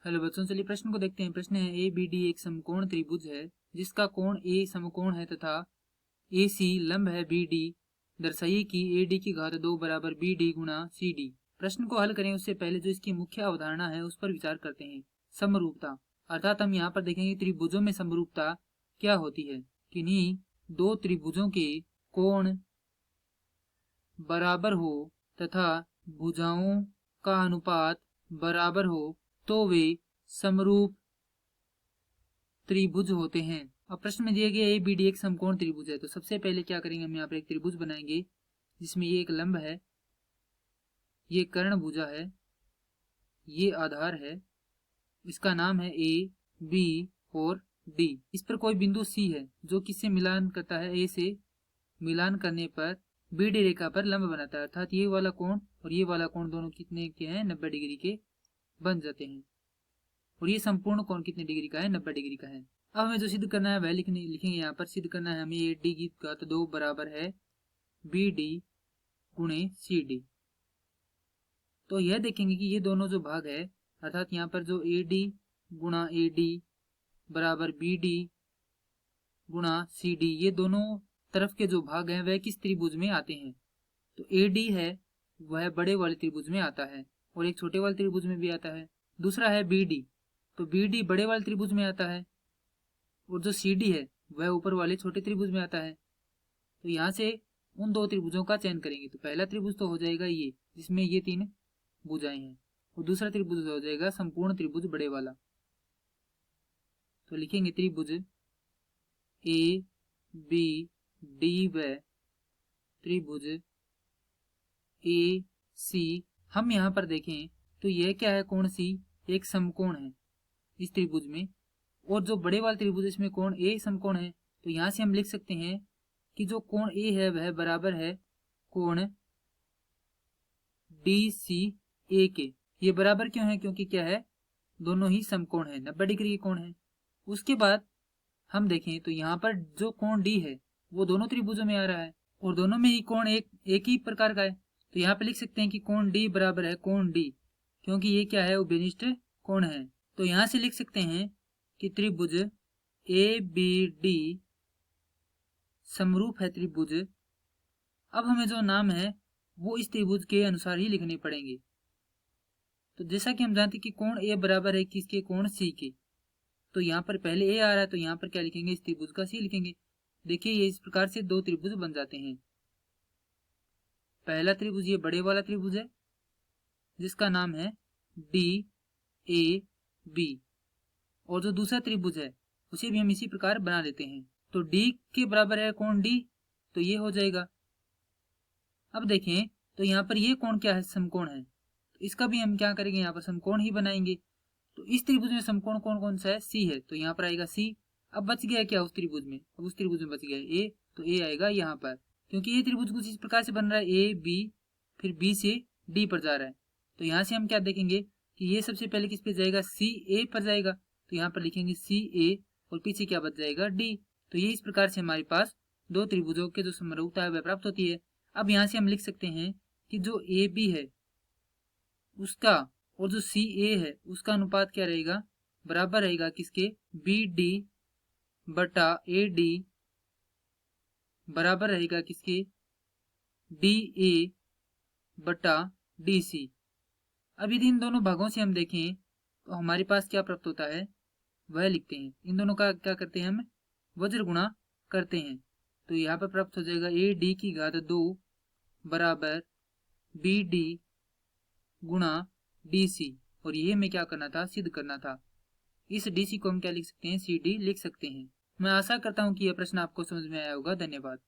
Hello बच्चों, चलिए प्रश्न को देखते हैं। प्रश्न है ए बी डी एक समकोण त्रिभुज है जिसका कोण ए समकोण है तथा ए सी लंब है बी डी। दर्शाइए कि ए डी की घात 2 बराबर बी डी गुणा सी डी। प्रश्न को हल करें उससे पहले जो इसकी मुख्य अवधारणा है उस पर विचार करते हैं। समरूपता, अर्थात हम यहाँ पर देखेंगे त्रिभुजों में समरूपता क्या होती है। किन्हीं दो त्रिभुजों के कोण बराबर हो तथा भुजाओं का अनुपात बराबर हो तो वे समरूप त्रिभुज होते हैं। अब प्रश्न में दिया गया ए बी डी एक समकोण त्रिभुज है, तो सबसे पहले क्या करेंगे, हम यहाँ पर एक त्रिभुज बनाएंगे जिसमें ये एक लंब है, ये कर्ण भुजा है, ये आधार है, इसका नाम है ए बी और डी। इस पर कोई बिंदु सी है जो किससे मिलान करता है, ए से मिलान करने पर बी डी रेखा पर लंब बनाता है, अर्थात ये वाला कोण और ये वाला कोण दोनों कितने के हैं, 90 डिग्री के बन जाते हैं। और ये संपूर्ण कोण कितने डिग्री का है, 90 डिग्री का है। अब हमें जो सिद्ध करना है वह लिखेंगे यहाँ पर। सिद्ध करना है हमें ए डी की घात 2 बराबर है बी डी गुणे सी डी। तो यह देखेंगे कि ये दोनों जो भाग है, अर्थात यहाँ पर जो ए डी गुणा ए डी बराबर बी डी गुणा सी डी, ये दोनों तरफ के जो भाग हैं वह किस त्रिभुज में आते हैं। तो ए डी है वह बड़े वाले त्रिभुज में आता है और एक छोटे वाले त्रिभुज में भी आता है। दूसरा है बी डी, तो बी डी बड़े वाले त्रिभुज में आता है और जो सी डी है वह ऊपर वाले छोटे त्रिभुज में आता है। तो यहाँ से उन दो त्रिभुजों का चयन करेंगे। तो पहला त्रिभुज तो हो जाएगा ये जिसमें ये 3 भुजाएं हैं, और दूसरा त्रिभुज हो जाएगा संपूर्ण त्रिभुज बड़े वाला। तो लिखेंगे त्रिभुज ए बी डी व त्रिभुज ए सी। हम यहाँ पर देखें तो यह क्या है, कोण सी एक समकोण है इस त्रिभुज में, और जो बड़े वाले त्रिभुज इसमें कोण ए समकोण है। तो यहाँ से हम लिख सकते हैं कि जो कोण ए है वह बराबर है कोण डी सी ए के। ये बराबर क्यों है, क्योंकि क्या है, दोनों ही समकोण है, 90 डिग्री के कोण है। उसके बाद हम देखें तो यहाँ पर जो कोण डी है वो दोनों त्रिभुजों में आ रहा है और दोनों में ही कोण एक ही प्रकार का है। तो यहाँ पे लिख सकते हैं कि कोण डी बराबर है कोण डी, क्योंकि ये क्या है, उभयनिष्ठ कोण है। तो यहाँ से लिख सकते हैं कि त्रिभुज ए बी डी समरूप है त्रिभुज। अब हमें जो नाम है वो इस त्रिभुज के अनुसार ही लिखने पड़ेंगे। तो जैसा कि हम जानते हैं कि कोण ए बराबर है किसके, कोण सी के। तो यहाँ पर पहले ए आ रहा है तो यहाँ पर क्या लिखेंगे, इस त्रिभुज का सी लिखेंगे। देखिए ये इस प्रकार से दो त्रिभुज बन जाते हैं। पहला त्रिभुज ये बड़े वाला त्रिभुज है जिसका नाम है डी ए बी, और जो दूसरा त्रिभुज है उसे भी हम इसी प्रकार बना लेते हैं। तो डी के बराबर है कोण डी, तो ये हो जाएगा। अब देखें तो यहाँ पर ये कोण क्या है, समकोण है, तो इसका भी हम क्या करेंगे, यहाँ पर समकोण ही बनाएंगे। तो इस त्रिभुज में समकोण कौन कौन सा है, सी है, तो यहाँ पर आएगा सी। अब बच गया क्या उस त्रिभुज में, अब उस त्रिभुज में बच गया ए, तो ए आएगा यहाँ पर, क्योंकि ये त्रिभुज कुछ इस प्रकार से बन रहा है, ए बी फिर बी से डी पर जा रहा है। तो यहाँ से हम क्या देखेंगे कि ये सबसे पहले किस पे जाएगा, सी ए पर जाएगा। तो यहाँ पर लिखेंगे सी ए और पीछे क्या बच जाएगा, डी। तो ये इस प्रकार से हमारे पास दो त्रिभुजों के जो समरूपता है वह प्राप्त होती है। अब यहाँ से हम लिख सकते हैं कि जो ए बी है उसका और जो सी ए है उसका अनुपात क्या रहेगा, बराबर रहेगा किसके, बी डी बटा ए डी बराबर रहेगा किसके, डी ए बटा डी सी। अब यदि इन दोनों भागों से हम देखें तो हमारे पास क्या प्राप्त होता है वह लिखते हैं। इन दोनों का क्या करते हैं, हम वज्र गुणा करते हैं। तो यहाँ पर प्राप्त हो जाएगा ए डी की घात 2 बराबर बी डी गुणा डी सी, और ये हमें क्या करना था, सिद्ध करना था। इस डी सी को हम क्या लिख सकते हैं, सी डी लिख सकते हैं। मैं आशा करता हूँ कि यह प्रश्न आपको समझ में आया होगा। धन्यवाद।